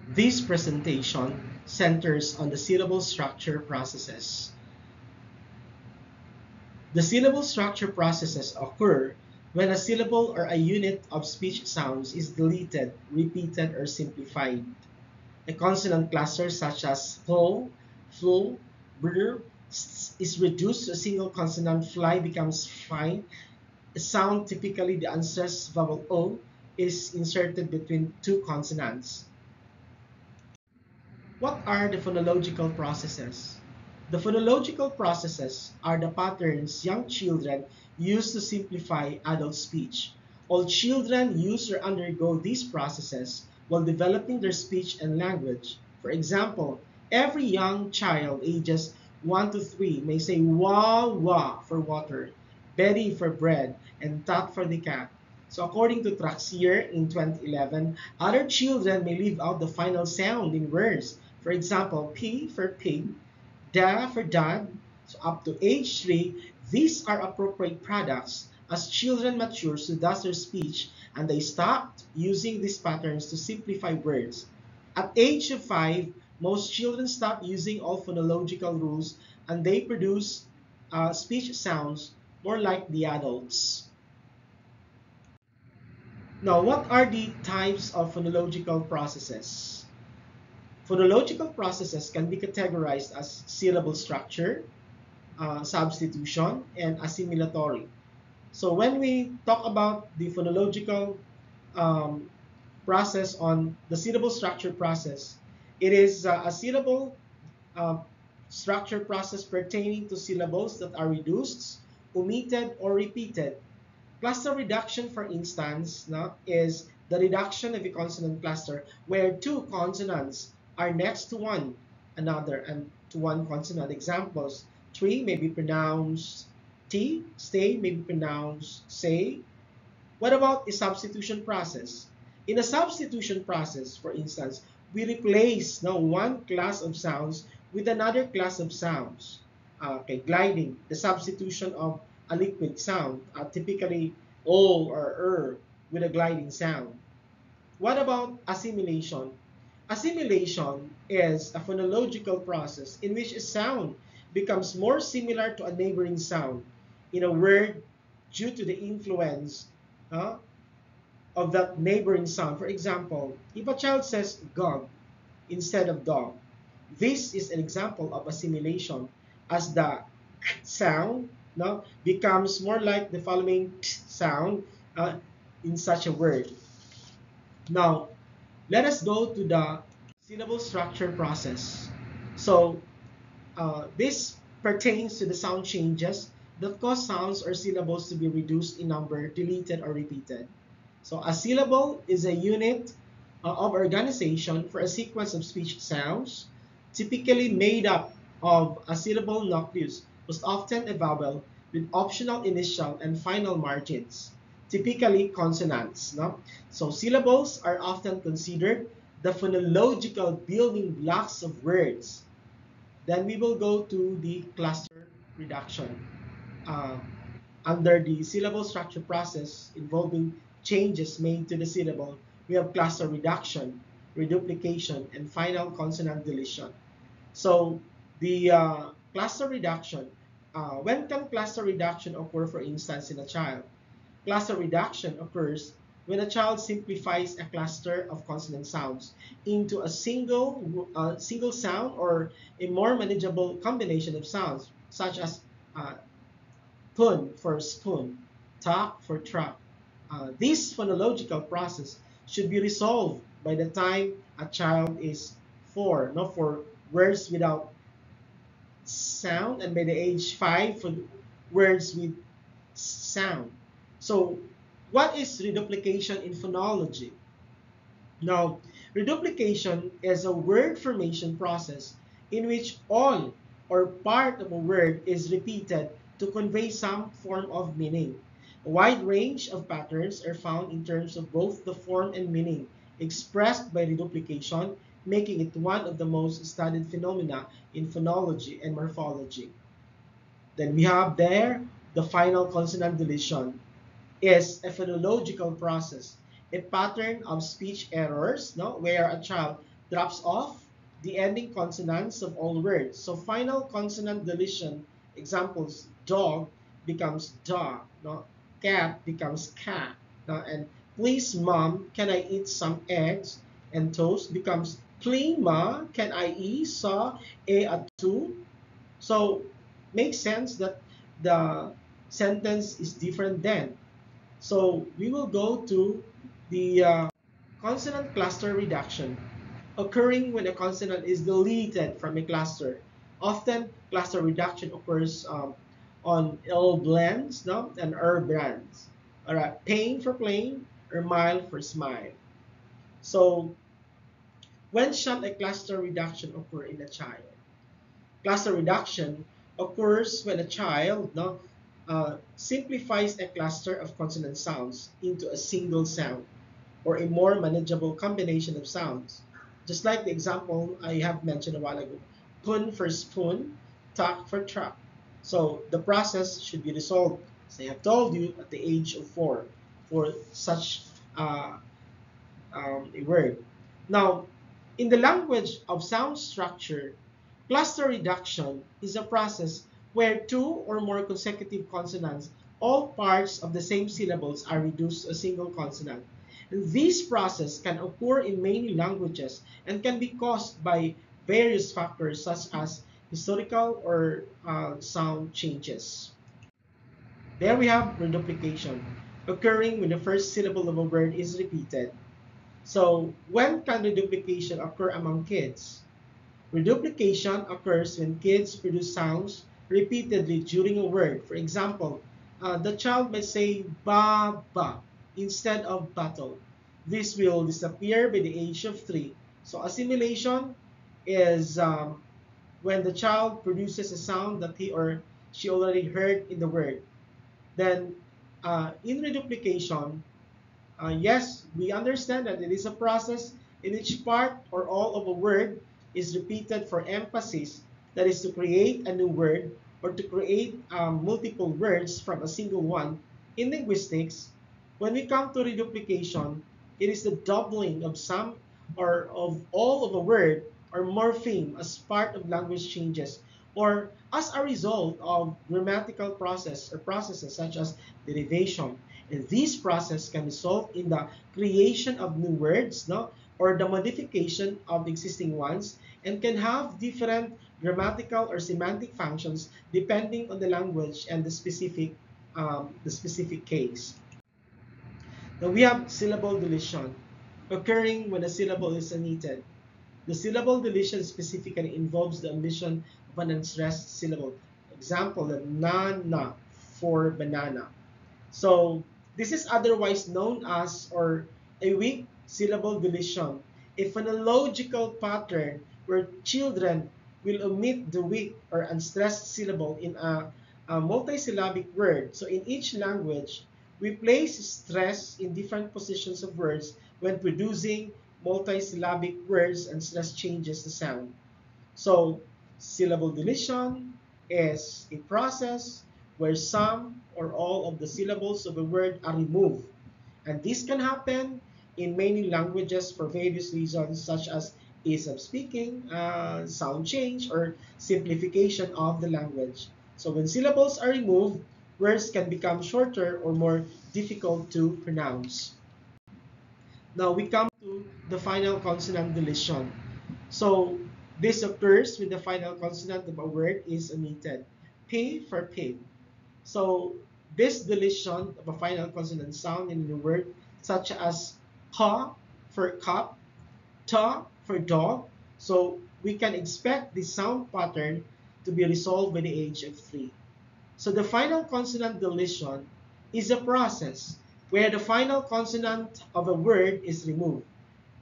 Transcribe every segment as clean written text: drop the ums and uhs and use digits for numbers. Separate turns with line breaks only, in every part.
This presentation centers on the syllable structure processes. The syllable structure processes occur when a syllable or a unit of speech sounds is deleted, repeated, or simplified. A consonant cluster such as fl, flu, br is reduced to a single consonant. Fly becomes fine. A sound, typically the unstressed vowel O, is inserted between two consonants. What are the phonological processes? The phonological processes are the patterns young children use to simplify adult speech. All children use or undergo these processes while developing their speech and language. For example, every young child ages 1 to 3 may say wah wah for water, Betty for bread, and tat for the cat. So according to Traxier in 2011, other children may leave out the final sound in words. For example, P for pig, da for dad. So up to age 3, these are appropriate products as children mature so does their speech and they stopped using these patterns to simplify words. At age of 5, most children stop using all phonological rules and they produce speech sounds more like the adults. Now, what are the types of phonological processes? Phonological processes can be categorized as syllable structure, substitution, and assimilatory. So when we talk about the phonological um, process on the syllable structure process, it is a syllable uh, structure process pertaining to syllables that are reduced, omitted, or repeated. Cluster reduction, for instance, no, is the reduction of a consonant cluster where two consonants are next to one another and to one consonant. Examples, tree may be pronounced T, stay may be pronounced say. What about a substitution process? In a substitution process, for instance, we replace now one class of sounds with another class of sounds. Okay, gliding, the substitution of a liquid sound, typically O or with a gliding sound. What about assimilation? Assimilation is a phonological process in which a sound becomes more similar to a neighboring sound in a word due to the influence uh, of that neighboring sound. For example, if a child says gog instead of dog, this is an example of assimilation as the sound becomes more like the following sound uh, in such a word. Now, let us go to the syllable structure process. So, this pertains to the sound changes that cause sounds or syllables to be reduced in number, deleted, or repeated. So a syllable is a unit of organization for a sequence of speech sounds, typically made up of a syllable nucleus, most often a vowel with optional initial and final margins, typically consonants. No? So syllables are often considered the phonological building blocks of words. Then we will go to the cluster reduction. Uh, Under the syllable structure process involving changes made to the syllable, we have cluster reduction, reduplication, and final consonant deletion. So the cluster reduction, when can cluster reduction occur, for instance, in a child? Cluster reduction occurs when a child simplifies a cluster of consonant sounds into a single sound or a more manageable combination of sounds, such as uh, pun for spoon, talk for truck. This phonological process should be resolved by the time a child is 4, not for words without sound, and by the age 5 for words with sound. So, what is reduplication in phonology? Now, reduplication is a word formation process in which all or part of a word is repeated to convey some form of meaning. A wide range of patterns are found in terms of both the form and meaning expressed by reduplication, making it one of the most studied phenomena in phonology and morphology. Then we have there the final consonant deletion is a phonological process, a pattern of speech errors, no, where a child drops off the ending consonants of all words. So final consonant deletion examples: dog becomes dog, no? Cat becomes cat, no? And please mom, can I eat some eggs? And toast becomes please ma, can I eat sa a atu? So makes sense that the sentence is different then. So we will go to the consonant cluster reduction, occurring when a consonant is deleted from a cluster. Often, cluster reduction occurs on L blends, no, and R blends. All right, pain for plain or mile for smile. So, when shall a cluster reduction occur in a child? Cluster reduction occurs when a child, no, simplifies a cluster of consonant sounds into a single sound or a more manageable combination of sounds. Just like the example I have mentioned a while ago, pun for spoon, tuck for truck. So the process should be resolved, as I have told you, at the age of 4 for such uh, a word. Now, in the language of sound structure, cluster reduction is a process where two or more consecutive consonants, all parts of the same syllables, are reduced to a single consonant. This process can occur in many languages and can be caused by various factors such as historical or sound changes. There we have reduplication, occurring when the first syllable of a word is repeated. So when can reduplication occur among kids? Reduplication occurs when kids produce sounds repeatedly during a word. For example, the child may say ba ba instead of battle. This will disappear by the age of 3. So assimilation is when the child produces a sound that he or she already heard in the word. Then in reduplication, yes, we understand that it is a process in which part or all of a word is repeated for emphasis, that is to create a new word or to create multiple words from a single one. In linguistics, when we come to reduplication, it is the doubling of some or of all of a word or morpheme as part of language changes or as a result of grammatical process or processes such as derivation. And this process can result in the creation of new words, no, or the modification of existing ones, and can have different grammatical or semantic functions depending on the language and the specific case. Now we have syllable deletion, occurring when a syllable is omitted. The syllable deletion specifically involves the omission of an unstressed syllable. Example, the na for banana. So this is otherwise known as or a weak syllable deletion, a phonological pattern where children will omit the weak or unstressed syllable in a multisyllabic word. So in each language, we place stress in different positions of words when producing multisyllabic words, and stress changes the sound. So syllable deletion is a process where some or all of the syllables of a word are removed. And this can happen in many languages for various reasons such as ease of speaking, sound change, or simplification of the language. So when syllables are removed, words can become shorter or more difficult to pronounce. Now we come to the final consonant deletion. So this occurs when the final consonant of a word is omitted. P for pig. So this deletion of a final consonant sound in the word, such as pa for cup, ta for dog. So we can expect the sound pattern to be resolved by the age of 3. So the final consonant deletion is a process where the final consonant of a word is removed,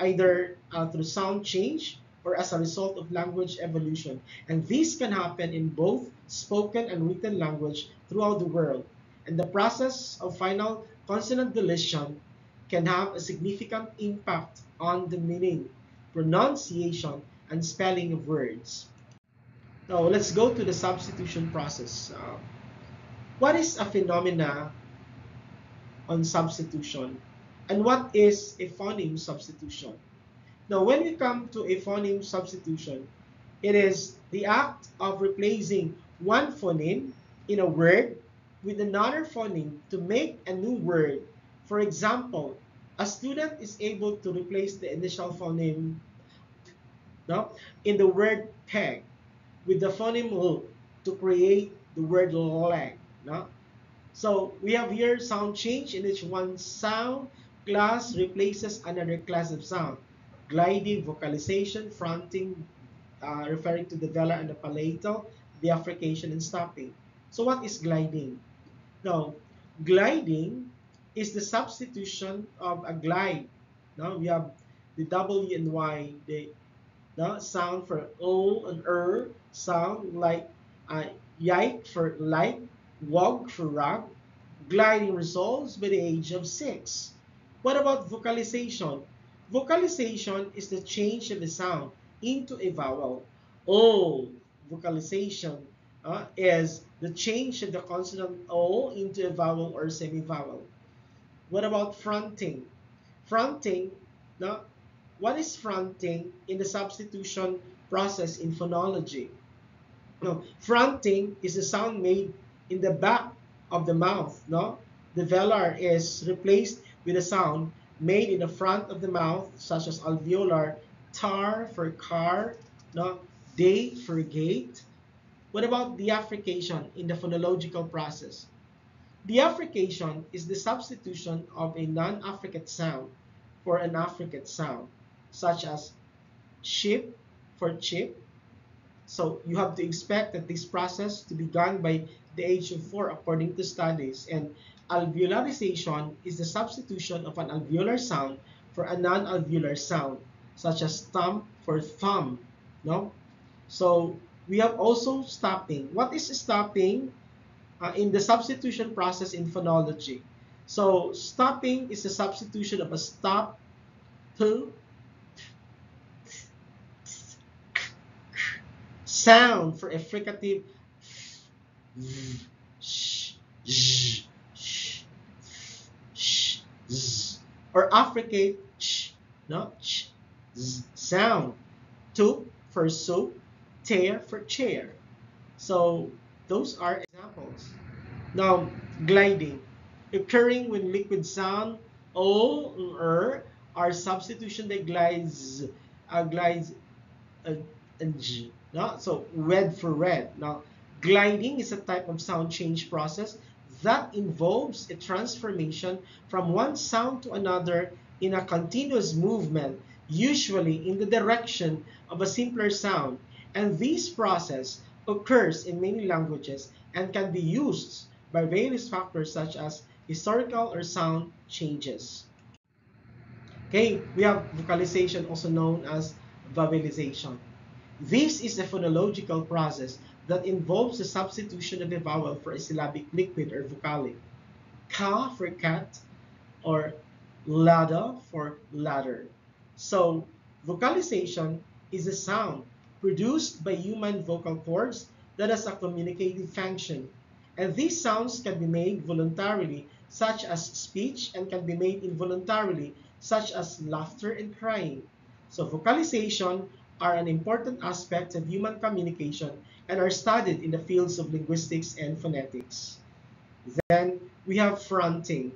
either through sound change or as a result of language evolution. And this can happen in both spoken and written language throughout the world. And the process of final consonant deletion can have a significant impact on the meaning, pronunciation, and spelling of words. Now, let's go to the substitution process. What is a phenomena on substitution? And what is a phoneme substitution? Now, when we come to a phoneme substitution, it is the act of replacing one phoneme in a word with another phoneme to make a new word. For example, a student is able to replace the initial phoneme, no, in the word peg with the phoneme L to create the word leg. No? So we have here sound change in which one sound class replaces another class of sound. Gliding, vocalization, fronting, referring to the velar and the palatal, deaffrication, and stopping. So what is gliding? Now, gliding is the substitution of a glide. Now we have the W and Y, the sound for O and sound like yike for like, wog for rug. Gliding resolves by the age of 6. What about vocalization? Vocalization is the change of the sound into a vowel. O vocalization is the change of the consonant O into a vowel or semi-vowel. What about fronting? Fronting, no, what is fronting in the substitution process in phonology? No, fronting is the sound made in the back of the mouth. No, the velar is replaced with a sound made in the front of the mouth, such as alveolar, tar for car, no, date for gate. What about deaffrication in the phonological process? Deaffrication is the substitution of a non-affricate sound for an affricate sound, such as ship for chip. So you have to expect that this process to be done by the age of 4 according to studies. And alveolarization is the substitution of an alveolar sound for a non-alveolar sound, such as thumb for thumb. No? So we have also stopping. What is stopping in the substitution process in phonology? So stopping is the substitution of a stop to sound for a fricative or affricate no sound. To for soup, tear for chair. So those are examples. Now gliding, occurring when liquid sound o or are substitution that glides and G. No? So red for red. Now, gliding is a type of sound change process that involves a transformation from one sound to another in a continuous movement, usually in the direction of a simpler sound. And this process occurs in many languages and can be used by various factors such as historical or sound changes. Okay, we have vocalization, also known as vowelization. This is a phonological process that involves the substitution of a vowel for a syllabic liquid or vocalic. Ka for cat or lada for ladder. So vocalization is a sound produced by human vocal cords that has a communicative function. And these sounds can be made voluntarily, such as speech, and can be made involuntarily, such as laughter and crying. So vocalization are an important aspect of human communication and are studied in the fields of linguistics and phonetics. Then we have fronting.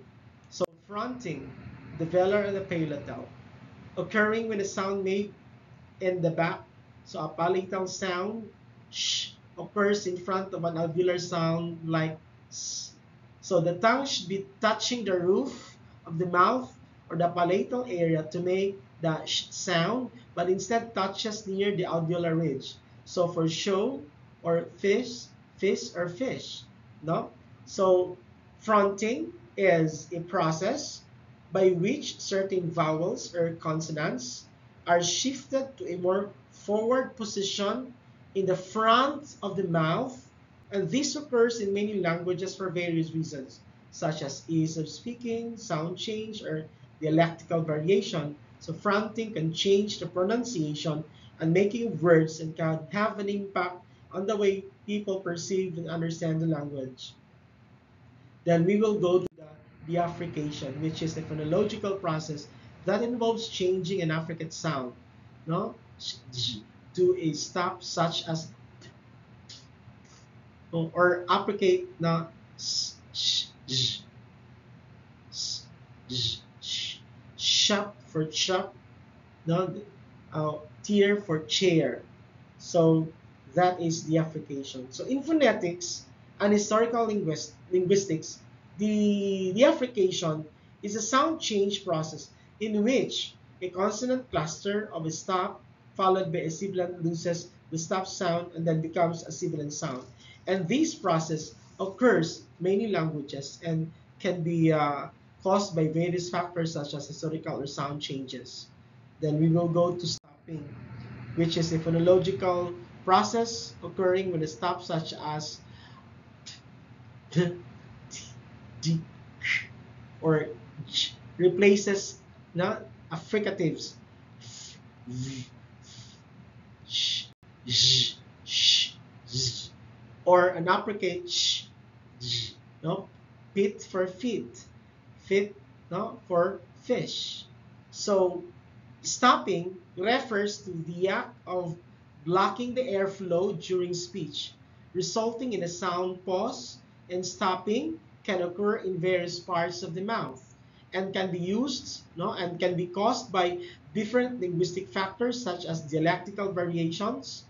So fronting, the velar and the palatal, occurring when a sound made in the back. So a palatal sound sh occurs in front of an alveolar sound like s. So the tongue should be touching the roof of the mouth or the palatal area to make the sh sound, but instead touches near the alveolar ridge. So for show or fish, fish or fish. No? So fronting is a process by which certain vowels or consonants are shifted to a more forward position in the front of the mouth, and this occurs in many languages for various reasons, such as ease of speaking, sound change, or dialectical variation. So fronting can change the pronunciation and making of words and can have an impact on the way people perceive and understand the language. Then we will go to the deaffrication, which is a phonological process that involves changing an affricate sound no, to a stop such as or uppercase na shop for shop, no, tier for chair. So that is the application. So in phonetics and historical linguistics, the application is a sound change process in which a consonant cluster of a stop followed by a sibilant loses the stop sound and then becomes a sibilant sound. And this process occurs in many languages and can be caused by various factors such as historical or sound changes. Then we will go to stopping, which is a phonological process occurring when a stop such as t, d, or j replaces not affricatives v, sh, sh, sh, z, or an uppercase sh, j, no, pit for feet, fit, no, for fish. So stopping refers to the act of blocking the airflow during speech, resulting in a sound pause, and stopping can occur in various parts of the mouth and can be used, no, and can be caused by different linguistic factors such as dialectical variations,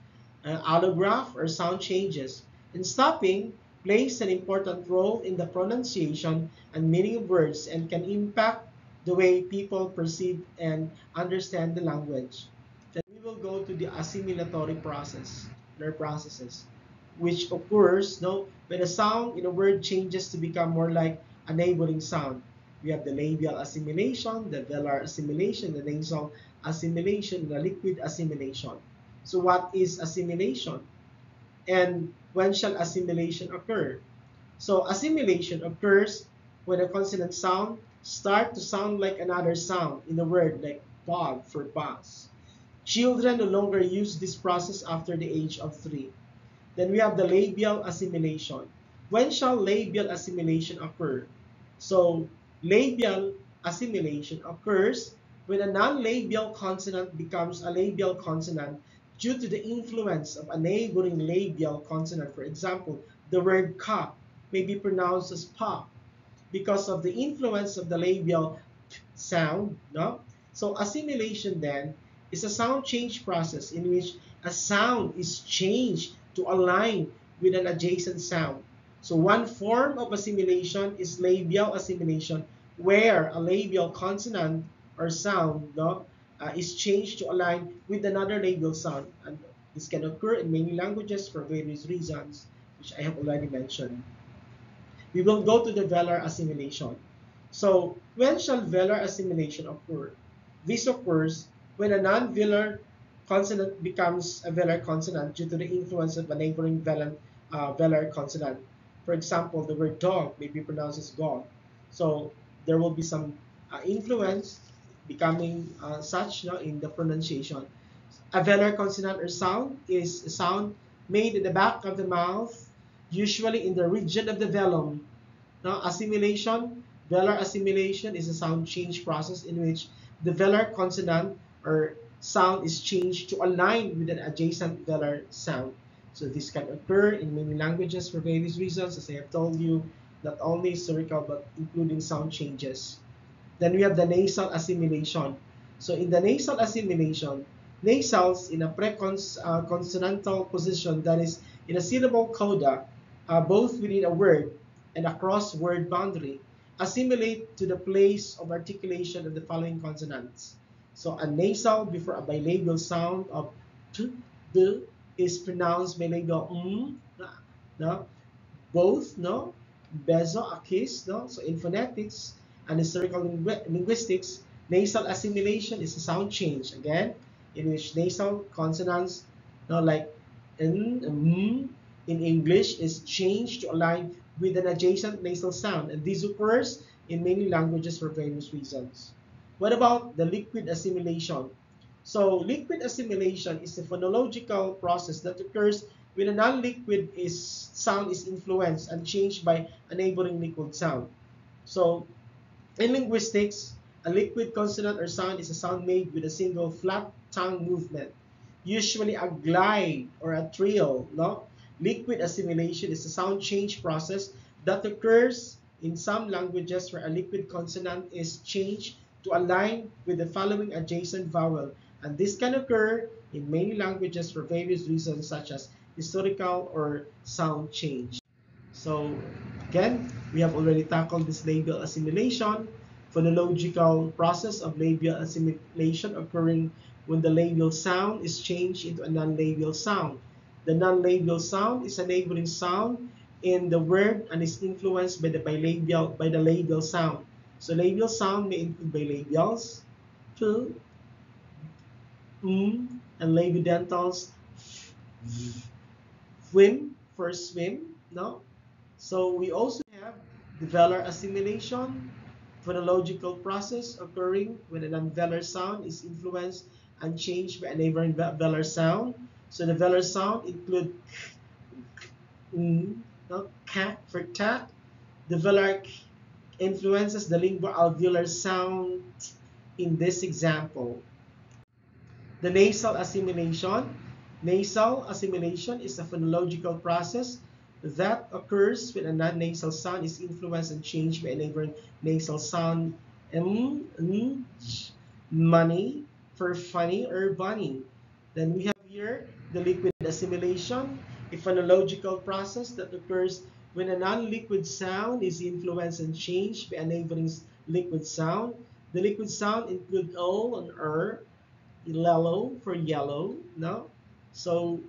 allograph, or sound changes. And stopping plays an important role in the pronunciation and meaning of words and can impact the way people perceive and understand the language. Then we will go to the assimilatory process, their processes, which occurs, no, when a sound in a word changes to become more like a neighboring sound. We have the labial assimilation, the velar assimilation, the nasal assimilation, the liquid assimilation. So what is assimilation? And when shall assimilation occur? So assimilation occurs when a consonant sound starts to sound like another sound in a word, like bog for bus. Children no longer use this process after the age of 3. Then we have the labial assimilation. When shall labial assimilation occur? So labial assimilation occurs when a non-labial consonant becomes a labial consonant due to the influence of a neighboring labial consonant. For example, the word cup may be pronounced as pop because of the influence of the labial sound. No? So assimilation then is a sound change process in which a sound is changed to align with an adjacent sound. So one form of assimilation is labial assimilation, where a labial consonant or sound, no, is changed to align with another labial sound. And this can occur in many languages for various reasons, which I have already mentioned. We will go to the velar assimilation. So when shall velar assimilation occur? This occurs when a non-velar consonant becomes a velar consonant due to the influence of a neighboring velar consonant. For example, the word dog may be pronounced as dog. So there will be some influence becoming such, no, in the pronunciation. A velar consonant or sound is a sound made in the back of the mouth, usually in the region of the velum. Now, assimilation, velar assimilation is a sound change process in which the velar consonant or sound is changed to align with an adjacent velar sound. So this can occur in many languages for various reasons, as I have told you, not only historical but including sound changes. Then we have the nasal assimilation. So in the nasal assimilation, nasals in a pre-consonantal position, that is in a syllable coda, both within a word and across word boundary, assimilate to the place of articulation of the following consonants. So a nasal before a bilabial sound of t, d is pronounced bilabial no, both, no, bezo, a kiss, no. So in phonetics and historical linguistics, nasal assimilation is a sound change again, in which nasal consonants, no, like n, in English is changed to align with an adjacent nasal sound, and this occurs in many languages for various reasons. What about the liquid assimilation? So liquid assimilation is a phonological process that occurs when a non-liquid sound is influenced and changed by a neighboring liquid sound. So in linguistics, a liquid consonant or sound is a sound made with a single flat tongue movement, usually a glide or a trill. No? Liquid assimilation is a sound change process that occurs in some languages where a liquid consonant is changed to align with the following adjacent vowel. And this can occur in many languages for various reasons such as historical or sound change. So again, we have already tackled this labial assimilation, phonological process of labial assimilation occurring when the labial sound is changed into a non-labial sound. The non-labial sound is a neighboring sound in the word and is influenced by the labial sound. So labial sound may include bilabials, p, and labidentals, swim for swim, no? So we also have the velar assimilation, phonological process occurring when a non-velar sound is influenced and changed by a neighboring velar sound. So the velar sound include no, cat for cat. The velar influences the lingual-alveolar sound in this example. The nasal assimilation. Nasal assimilation is a phonological process that occurs when a non-nasal sound is influenced and changed by a neighboring nasal sound. Money for funny or bunny. Then we have here the liquid assimilation, a phonological process that occurs when a non-liquid sound is influenced and changed by a neighboring liquid sound. The liquid sound include O and R, yellow for yellow, no? So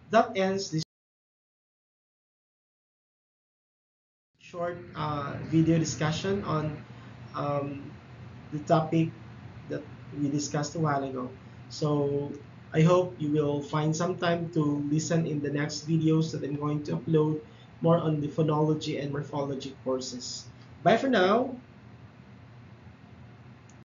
that ends this short video discussion on the topic that we discussed a while ago. So I hope you will find some time to listen in the next videos that I'm going to upload more on the phonology and morphology courses. Bye for now.